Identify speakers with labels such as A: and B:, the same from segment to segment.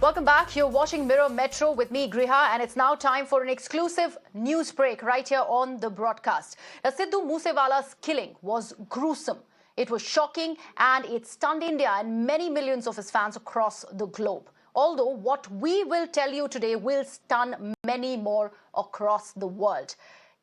A: Welcome back. You're watching Mirror Metro with me, Griha, and it's now time for an exclusive news break right here on the broadcast. Now, Sidhu Moose Wala's killing was gruesome. It was shocking and it stunned India and many millions of his fans across the globe. Although what we will tell you today will stun many more across the world.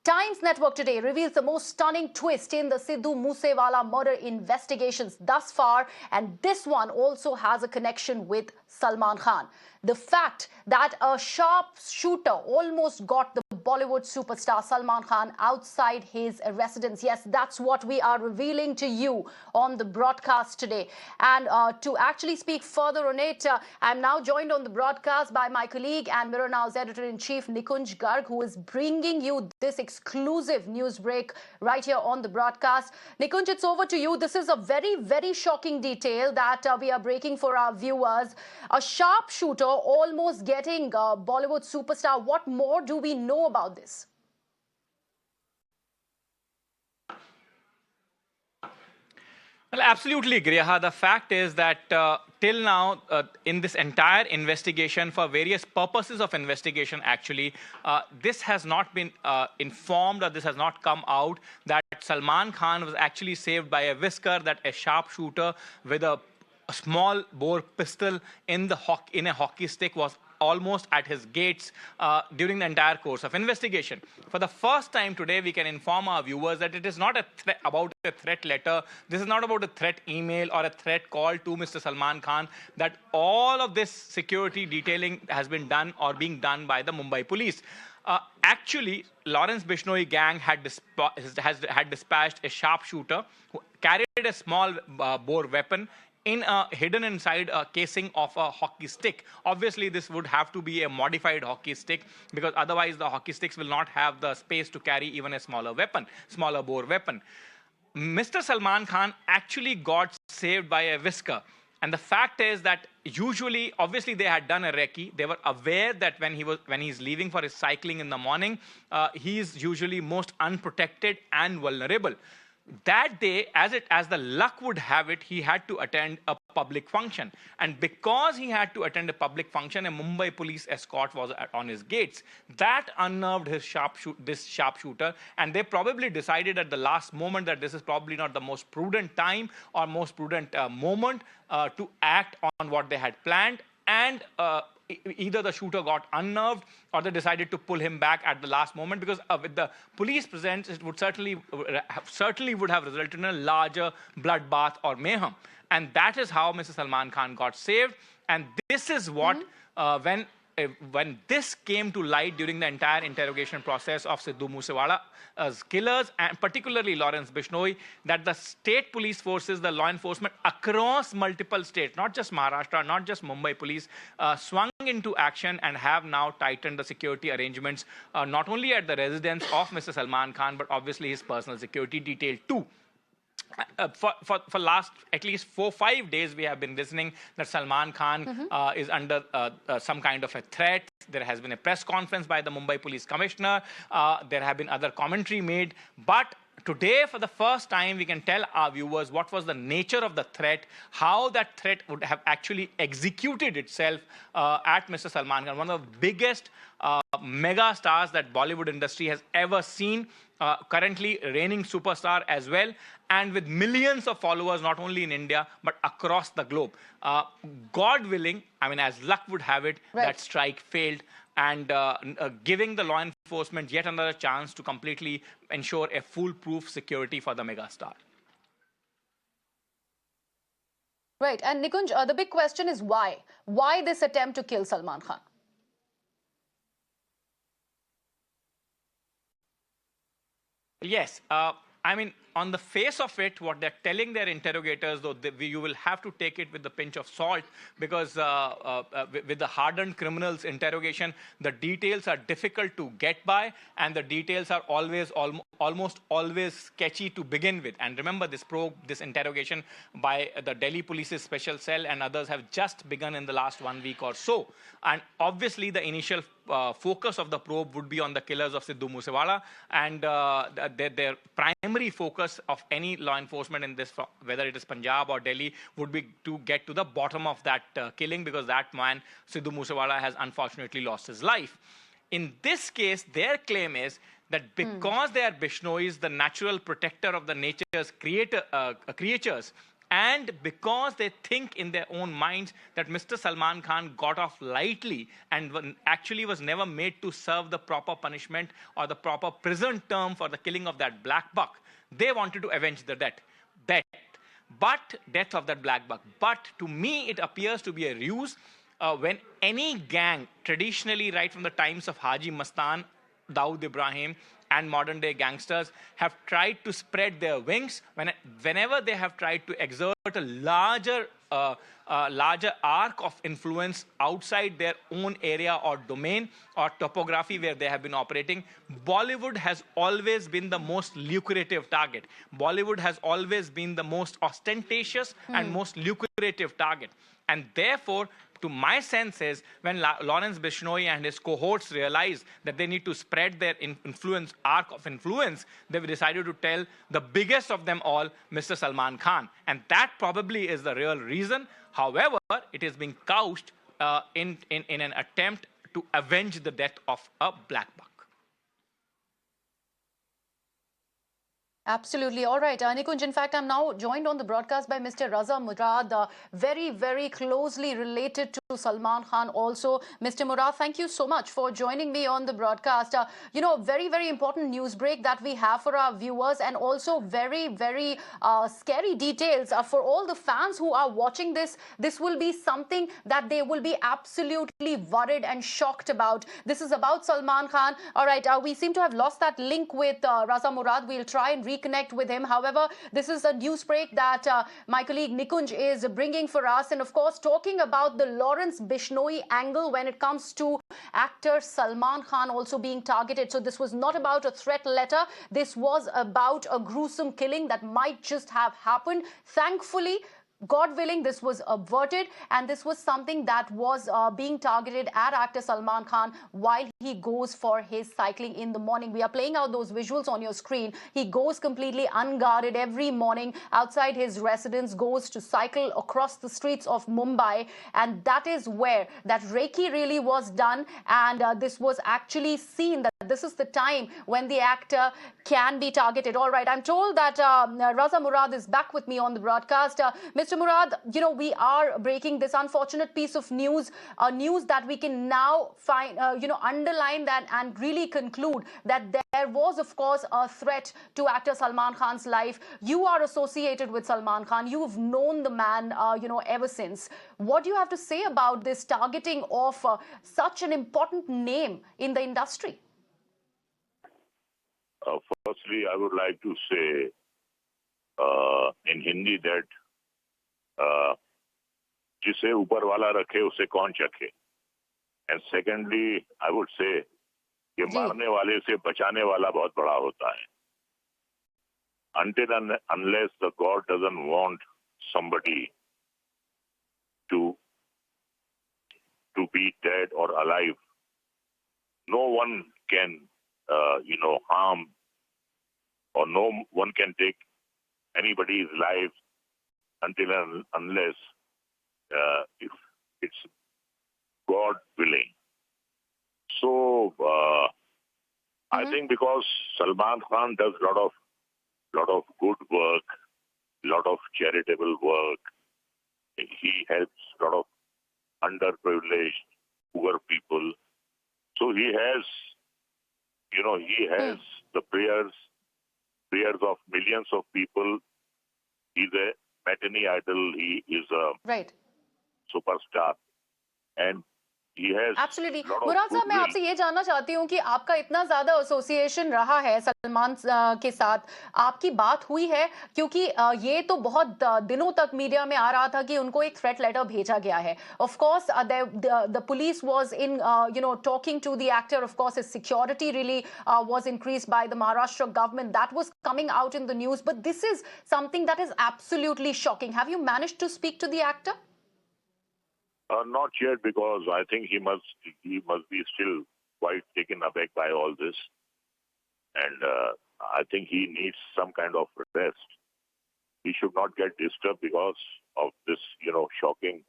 A: Times Network today reveals the most stunning twist in the Sidhu Moose Wala murder investigations thus far, and this one also has a connection with Salman Khan. The fact that a sharpshooter almost got the Bollywood superstar Salman Khan outside his residence. Yes, that's what we are revealing to you on the broadcast today. And to actually speak further on it, I'm now joined on the broadcast by my colleague and Mirror Now's editor-in-chief, Nikunj Garg, who is bringing you this exclusive news break right here on the broadcast. Nikunj, it's over to you. This is a very, very shocking detail that we are breaking for our viewers. A sharpshooter almost getting Bollywood superstar. What more do we know about this?
B: Well, absolutely, Griha. The fact is that till now, in this entire investigation, for various purposes of investigation, actually, this has not been informed, or this has not come out that Salman Khan was actually saved by a whisker, that a sharpshooter with a small bore pistol in a hockey stick was almost at his gates during the entire course of investigation. For the first time today, we can inform our viewers that it is not about a threat letter. This is not about a threat email or a threat call to Mr. Salman Khan, that all of this security detailing has been done or being done by the Mumbai police. Actually, Lawrence Bishnoi gang had dispatched a sharpshooter who carried a small bore weapon hidden inside a casing of a hockey stick. Obviously, this would have to be a modified hockey stick, because otherwise the hockey sticks will not have the space to carry even a smaller bore weapon. Mr. Salman Khan actually got saved by a whisker. And the fact is that usually, obviously, they had done a recce. They were aware that when he's leaving for his cycling in the morning, he is usually most unprotected and vulnerable. That day, as the luck would have it, he had to attend a public function. And because he had to attend a public function, a Mumbai police escort was on his gates. That unnerved this sharpshooter, and they probably decided at the last moment that this is probably not the most prudent time or most prudent moment to act on what they had planned. And either the shooter got unnerved or they decided to pull him back at the last moment, because with the police presence, it would certainly would have resulted in a larger bloodbath or mayhem. And that is how Mr. Salman Khan got saved. And this is what, when this came to light during the entire interrogation process of Sidhu Moose Wala's killers, and particularly Lawrence Bishnoi, that the state police forces, the law enforcement across multiple states, not just Maharashtra, not just Mumbai police, swung into action and have now tightened the security arrangements, not only at the residence of Mr. Salman Khan, but obviously his personal security detail too. For last at least 4-5 days, we have been listening that Salman Khan is under some kind of a threat. There has been a press conference by the Mumbai Police Commissioner. There have been other commentary made. But today, for the first time, we can tell our viewers what was the nature of the threat, how that threat would have actually executed itself at Mr. Salman Khan, one of the biggest mega stars that Bollywood industry has ever seen, currently reigning superstar as well, and with millions of followers, not only in India, but across the globe. God willing, I mean, as luck would have it, that strike failed, and giving the law enforcement yet another chance to completely ensure a foolproof security for the megastar.
A: Right. And Nikunj, the big question is why? Why this attempt to kill Salman Khan?
B: Yes. I mean, on the face of it, what they're telling their interrogators, though, you will have to take it with a pinch of salt, because with the hardened criminals interrogation, the details are difficult to get by, and the details are almost always sketchy to begin with. And remember, this interrogation by the Delhi Police's special cell and others have just begun in the last 1 week or so. And obviously, the initial focus of the probe would be on the killers of Sidhu Moose Wala, and their primary focus of any law enforcement in this, whether it is Punjab or Delhi, would be to get to the bottom of that killing, because that man, Sidhu Moose Wala, has unfortunately lost his life. In this case, their claim is that because they are Bishnois, the natural protector of the nature's creatures, and because they think in their own minds that Mr. Salman Khan got off lightly and actually was never made to serve the proper punishment or the proper prison term for the killing of that black buck, they wanted to avenge the death of that black buck. But to me, it appears to be a ruse. When any gang, traditionally right from the times of Haji Mastan, Dawood Ibrahim, and modern-day gangsters, have tried to spread their wings, whenever they have tried to exert a larger arc of influence outside their own area or domain or topography where they have been operating, Bollywood has always been the most lucrative target. Bollywood has always been the most ostentatious and most lucrative target. And therefore, to my sense is, when Lawrence Bishnoi and his cohorts realized that they need to spread their arc of influence, they've decided to tell the biggest of them all, Mr. Salman Khan. And that probably is the real reason. However, it is being couched in an attempt to avenge the death of a black buck.
A: Absolutely. All right, Nikunj, in fact, I'm now joined on the broadcast by Mr. Raza Murad, very, very closely related to Salman Khan also. Mr. Murad, thank you so much for joining me on the broadcast. Very, very important news break that we have for our viewers, and also very, very scary details for all the fans who are watching this. This will be something that they will be absolutely worried and shocked about. This is about Salman Khan. All right, we seem to have lost that link with Raza Murad. We'll try and reconnect with him. However, this is a news break that my colleague Nikunj is bringing for us, and of course talking about the Lawrence Bishnoi angle when it comes to actor Salman Khan also being targeted. So this was not about a threat letter. This was about a gruesome killing that might just have happened. Thankfully, God willing, this was averted, and this was something that was being targeted at actor Salman Khan while he goes for his cycling in the morning. We are playing out those visuals on your screen. He goes completely unguarded every morning outside his residence, goes to cycle across the streets of Mumbai, and that is where that Reiki really was done, and this was actually seen that this is the time when the actor can be targeted. All right, I'm told that Raza Murad is back with me on the broadcast. Mr. Murad, we are breaking this unfortunate piece of news, news that we can now find, underline that and really conclude that there was, of course, a threat to actor Salman Khan's life. You are associated with Salman Khan. You've known the man, ever since. What do you have to say about this targeting of such an important name in the industry?
C: Firstly, I would like to say in Hindi that जिसे ऊपर वाला रखे उसे कौन चखे. And secondly, I would say कि मारने वाले से बचाने वाला बहुत बड़ा होता है. Until and unless the God doesn't want somebody to be dead or alive, no one can harm, or no one can take anybody's life until and unless if it's God willing. So I think because Salman Khan does a lot of good work, lot of charitable work, he helps a lot of underprivileged poor people. So he has, the prayers of millions of people. He's a matinee idol. He is a superstar, and he has
A: Absolutely. मुराद साहब, मैं आपसे ये जानना चाहती हूँ कि आपका इतना ज्यादा एसोसिएशन रहा है सलमान के साथ, आपकी बात हुई है, क्योंकि ये तो बहुत दिनों तक मीडिया में आ रहा था कि उनको एक थ्रेट लेटर भेजा गया है. Of course, the police was in talking to the actor. Of course, his security really was increased by the Maharashtra government. That was coming out in the news. But this is something that is absolutely shocking. Have you managed to speak to the actor?
C: Not yet, because I think he must be still quite taken aback by all this, and I think he needs some kind of rest. He should not get disturbed because of this, shocking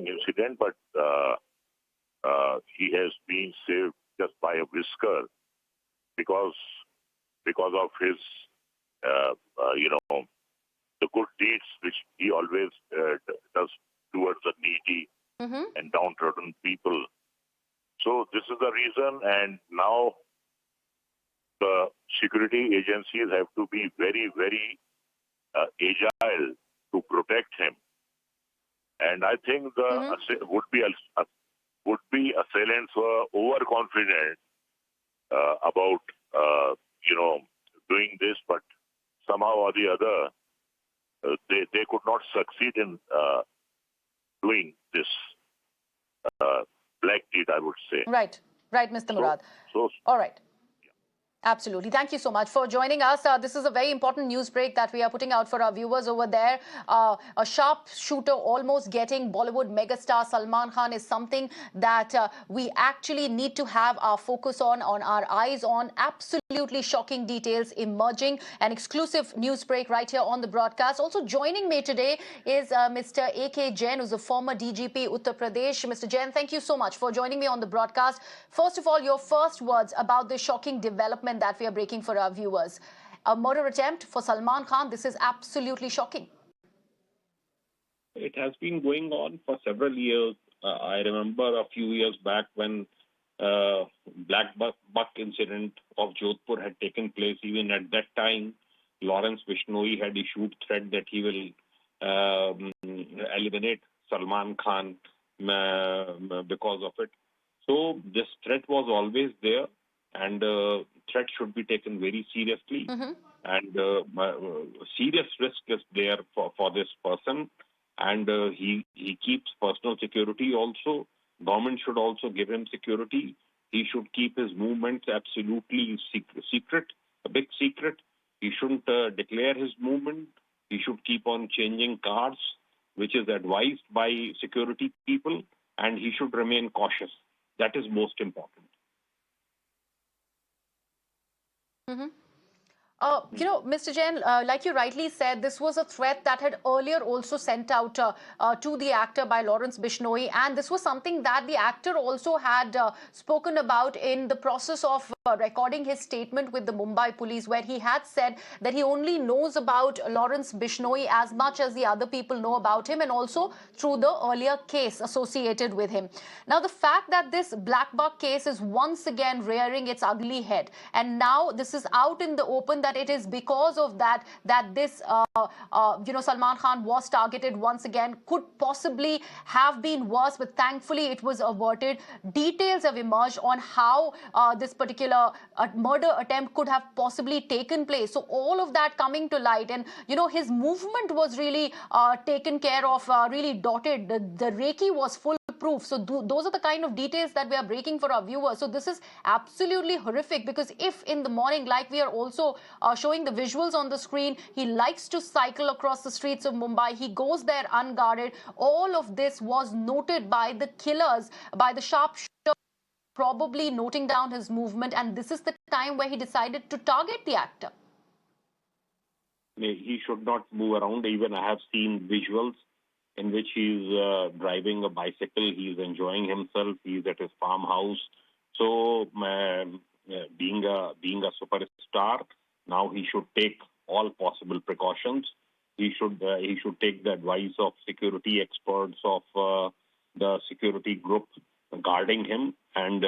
C: incident. But he has been saved just by a whisker because of his, the good deeds which he always does towards the needy and downtrodden people. So this is the reason, and now the security agencies have to be very, very agile to protect him. And I think the would-be assailants were overconfident about doing this, but somehow or the other they could not succeed in doing this black deed, I would say.
A: Right, Mr. Murad.
C: So
A: all right. Absolutely. Thank you so much for joining us. This is a very important news break that we are putting out for our viewers over there. A sharpshooter almost getting Bollywood megastar Salman Khan is something that we actually need to have our focus on our eyes on. Absolutely shocking details emerging. An exclusive news break right here on the broadcast. Also joining me today is Mr. A.K. Jain, who's a former DGP Uttar Pradesh. Mr. Jain, thank you so much for joining me on the broadcast. First of all, your first words about the shocking development that we are breaking for our viewers. A murder attempt for Salman Khan. This is absolutely shocking.
D: It has been going on for several years. I remember a few years back when Black Buck incident of Jodhpur had taken place. Even at that time, Lawrence Bishnoi had issued threat that he will eliminate Salman Khan because of it. So this threat was always there, and threat should be taken very seriously. And serious risk is there for this person, and he keeps personal security also. Government should also give him security. He should keep his movements absolutely secret, a big secret. He shouldn't declare his movement. He should keep on changing cars, which is advised by security people, and he should remain cautious. That is most important.
A: Mr. Jain, like you rightly said, this was a threat that had earlier also sent out to the actor by Lawrence Bishnoi, and this was something that the actor also had spoken about in the process of recording his statement with the Mumbai police, where he had said that he only knows about Lawrence Bishnoi as much as the other people know about him, and also through the earlier case associated with him. Now, the fact that this Black Buck case is once again rearing its ugly head, and now this is out in the open that it is because of that this Salman Khan was targeted once again, could possibly have been worse, but thankfully it was averted. Details have emerged on how this particular murder attempt could have possibly taken place. So all of that coming to light, and his movement was really taken care of, really dotted. The recce was full proof. So those are the kind of details that we are breaking for our viewers. So this is absolutely horrific, because if in the morning, like we are also showing the visuals on the screen, he likes to cycle across the streets of Mumbai, he goes there unguarded. All of this was noted by the killers, by the sharpshooter, probably noting down his movement, and this is the time where he decided to target the actor.
D: He should not move around. Even I have seen visuals in which he's driving a bicycle, he's enjoying himself, he's at his farmhouse. So being a superstar, now he should take all possible precautions. He should take the advice of security experts, of the security group guarding him, and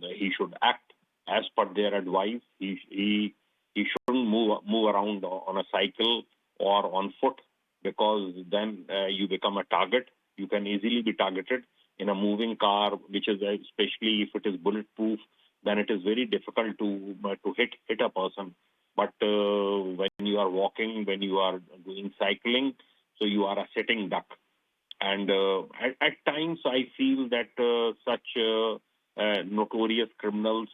D: he should act as per their advice. He shouldn't move around on a cycle or on foot, because then you become a target. You can easily be targeted in a moving car, which is, especially if it is bulletproof, then it is very difficult to hit a person. But when you are walking, when you are doing cycling, so you are a sitting duck. And at times I feel that such notorious criminals,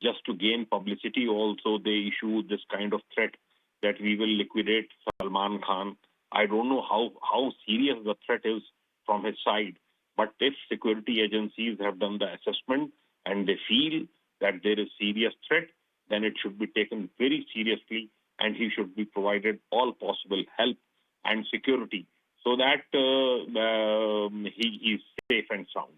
D: just to gain publicity also, they issue this kind of threat that we will liquidate Salman Khan. I don't know how serious the threat is from his side. But if security agencies have done the assessment and they feel that there is serious threat, then it should be taken very seriously, and he should be provided all possible help and security so that he is safe and sound.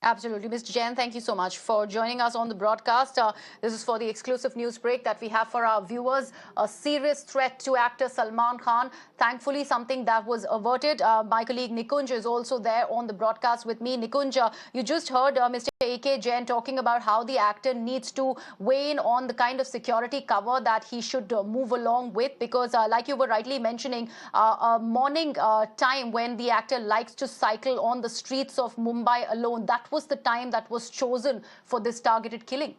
A: Absolutely. Mr. Jain, thank you so much for joining us on the broadcast. This is for the exclusive news break that we have for our viewers. A serious threat to actor Salman Khan. Thankfully, something that was averted. My colleague Nikunj is also there on the broadcast with me. Nikunj, you just heard Mr. A.K. Jain talking about how the actor needs to weigh in on the kind of security cover that he should move along with, because like you were rightly mentioning, a morning time when the actor likes to cycle on the streets of Mumbai alone, that was the time that was chosen for this targeted killing.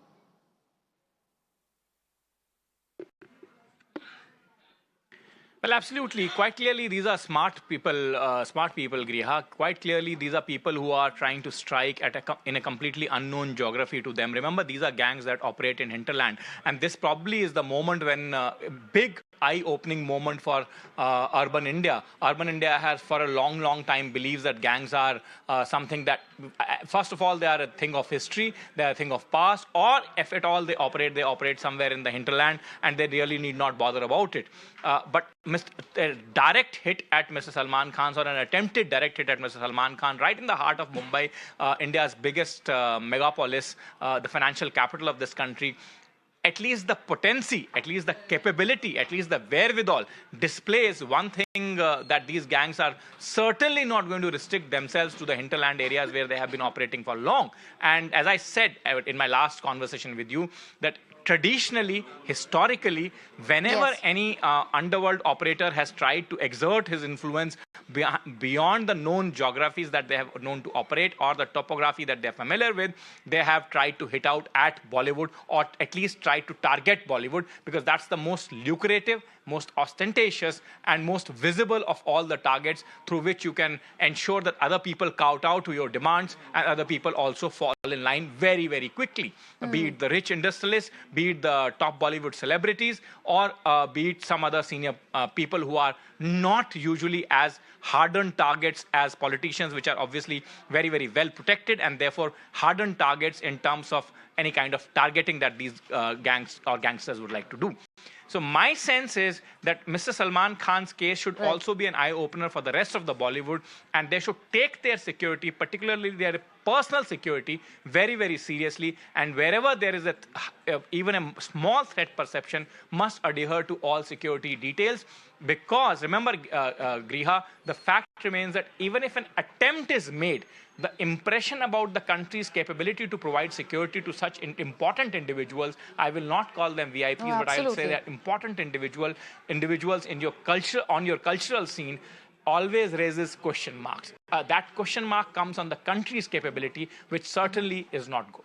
B: Well, absolutely. Quite clearly, these are smart people, Griha. Quite clearly, these are people who are trying to strike at in a completely unknown geography to them. Remember, these are gangs that operate in hinterland. And this probably is the moment when big eye-opening moment for urban India. Urban India has for a long, long time believes that gangs are something that, first of all, they are a thing of history, they are a thing of past, or if at all they operate somewhere in the hinterland and they really need not bother about it. But a direct hit at Mr. Salman Khan, or an attempted direct hit at Mr. Salman Khan, right in the heart of Mumbai, India's biggest megapolis, the financial capital of this country. At least the potency, at least the capability, at least the wherewithal displays one thing that these gangs are certainly not going to restrict themselves to the hinterland areas where they have been operating for long. And as I said in my last conversation with you, that traditionally, historically, whenever any underworld operator has tried to exert his influence beyond the known geographies that they have known to operate or the topography that they're familiar with, they have tried to hit out at Bollywood, or at least try to target Bollywood, because that's the most lucrative, most ostentatious and most visible of all the targets through which you can ensure that other people kowtow to your demands and other people also fall in line very, very quickly. Be it the rich industrialists, be it the top Bollywood celebrities, or be it some other senior people who are not usually as hardened targets as politicians, which are obviously very, very well protected and therefore hardened targets in terms of any kind of targeting that these gangs or gangsters would like to do. So my sense is that Mr. Salman Khan's case should also be an eye-opener for the rest of the Bollywood, and they should take their security, particularly their personal security, very, very seriously. And wherever there is even a small threat perception, must adhere to all security details. Because remember, Griha, the fact remains that even if an attempt is made, the impression about the country's capability to provide security to such important individuals, I will not call them VIPs, but I will say that important individuals in your culture, on your cultural scene, always raises question marks. That question mark comes on the country's capability, which certainly is not good.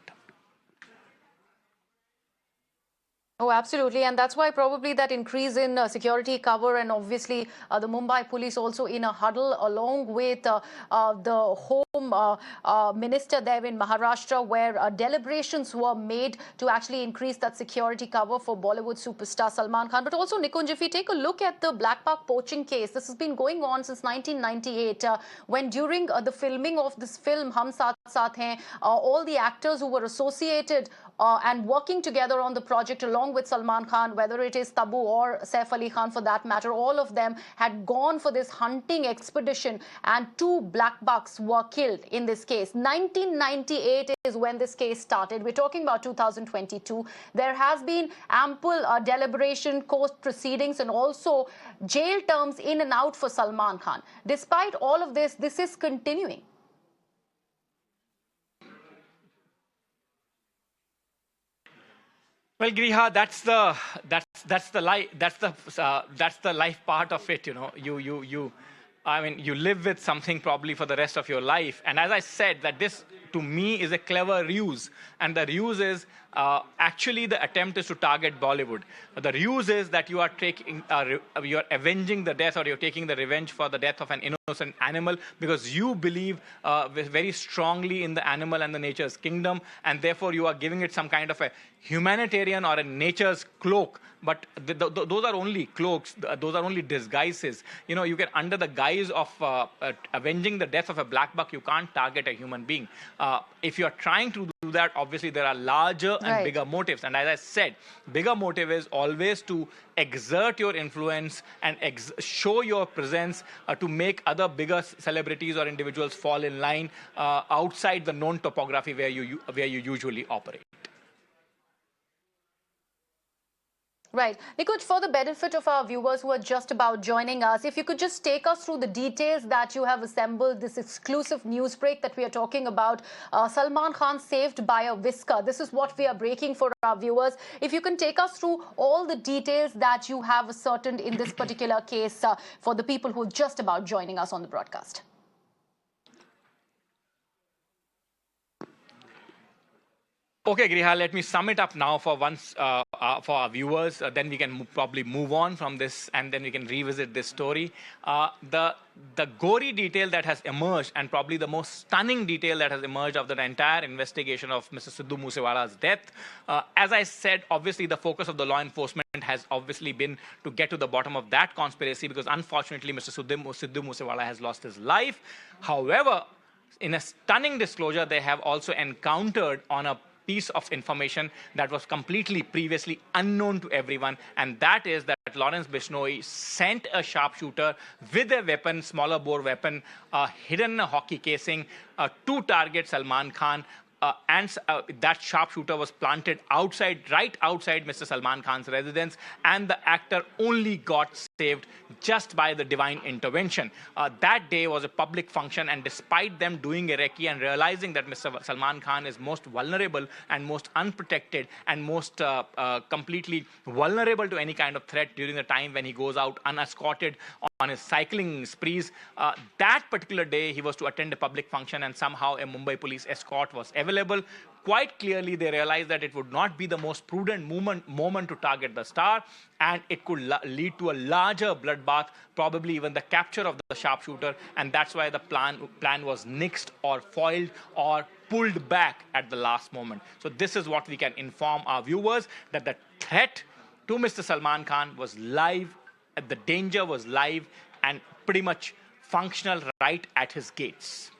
A: Oh, absolutely. And that's why probably that increase in security cover, and obviously the Mumbai police also in a huddle along with the home minister there in Maharashtra, where deliberations were made to actually increase that security cover for Bollywood superstar Salman Khan. But also, Nikunj, if you take a look at the Black Park poaching case, this has been going on since 1998, when during the filming of this film, Hum Saath Saath Hain, all the actors who were associated and working together on the project along with Salman Khan, whether it is Tabu or Saif Ali Khan for that matter, all of them had gone for this hunting expedition, and 2 black bucks were killed in this case. 1998 is when this case started. We're talking about 2022. There has been ample deliberation, court proceedings, and also jail terms in and out for Salman Khan. Despite all of this, this is continuing.
B: Well, Griha, that's the life part of it. You know, you live with something probably for the rest of your life. And as I said, that this to me, is a clever ruse. And the ruse is actually the attempt is to target Bollywood. The ruse is that you are avenging the death, or you're taking the revenge for the death of an innocent animal, because you believe very strongly in the animal and the nature's kingdom, and therefore you are giving it some kind of a humanitarian or a nature's cloak. But those are only cloaks. Those are only disguises. You know, you can, under the guise of avenging the death of a black buck, you can't target a human being. If you're trying to do that, obviously there are larger and bigger motives. And as I said, bigger motive is always to exert your influence and show your presence to make other bigger celebrities or individuals fall in line outside the known topography where you usually operate.
A: Right. Nikunj, for the benefit of our viewers who are just about joining us, if you could just take us through the details that you have assembled, this exclusive news break that we are talking about, Salman Khan saved by a whisker. This is what we are breaking for our viewers. If you can take us through all the details that you have ascertained in this particular case for the people who are just about joining us on the broadcast.
B: Okay, Griha, let me sum it up now for once for our viewers. Then we can probably move on from this, and then we can revisit this story. The gory detail that has emerged, and probably the most stunning detail that has emerged of the entire investigation of Mr. Sidhu Moose Wala's death, as I said, obviously the focus of the law enforcement has obviously been to get to the bottom of that conspiracy, because unfortunately Mr. Sidhu Moose Wala has lost his life. However, in a stunning disclosure, they have also encountered on a piece of information that was completely previously unknown to everyone, and that is that Lawrence Bishnoi sent a sharpshooter with a weapon, smaller bore weapon, hidden in a hockey casing, to target Salman Khan. And that sharpshooter was planted right outside Mr. Salman Khan's residence, and the actor only got saved just by the divine intervention. That day was a public function, and despite them doing a recce and realizing that Mr. Salman Khan is most vulnerable and most unprotected and most completely vulnerable to any kind of threat during the time when he goes out unescorted on his cycling sprees, that particular day he was to attend a public function, and somehow a Mumbai police escort was available. Quite clearly, they realized that it would not be the most prudent moment to target the star, and it could lead to a larger bloodbath, probably even the capture of the sharpshooter, and that's why the plan was nixed or foiled or pulled back at the last moment. So this is what we can inform our viewers, that the threat to Mr. Salman Khan was live, the danger was live and pretty much functional right at his gates.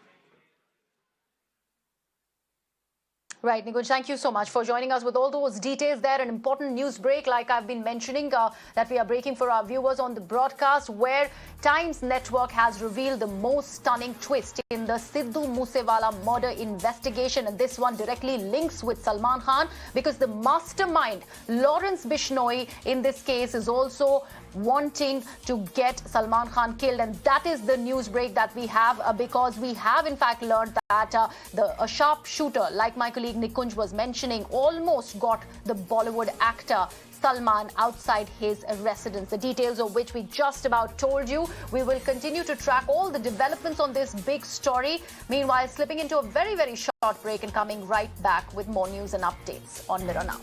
A: Right, Nikunj, thank you so much for joining us with all those details there. An important news break, like I've been mentioning, that we are breaking for our viewers on the broadcast, where Times Network has revealed the most stunning twist in the Sidhu Moose Wala murder investigation. And this one directly links with Salman Khan, because the mastermind, Lawrence Bishnoi, in this case is also wanting to get Salman Khan killed. And that is the news break that we have, because we have in fact learned that a sharpshooter, like my colleague Nikunj was mentioning, almost got the Bollywood actor Salman outside his residence, the details of which we just about told you. We will continue to track all the developments on this big story. Meanwhile, slipping into a very, very short break and coming right back with more news and updates on Mirror Now.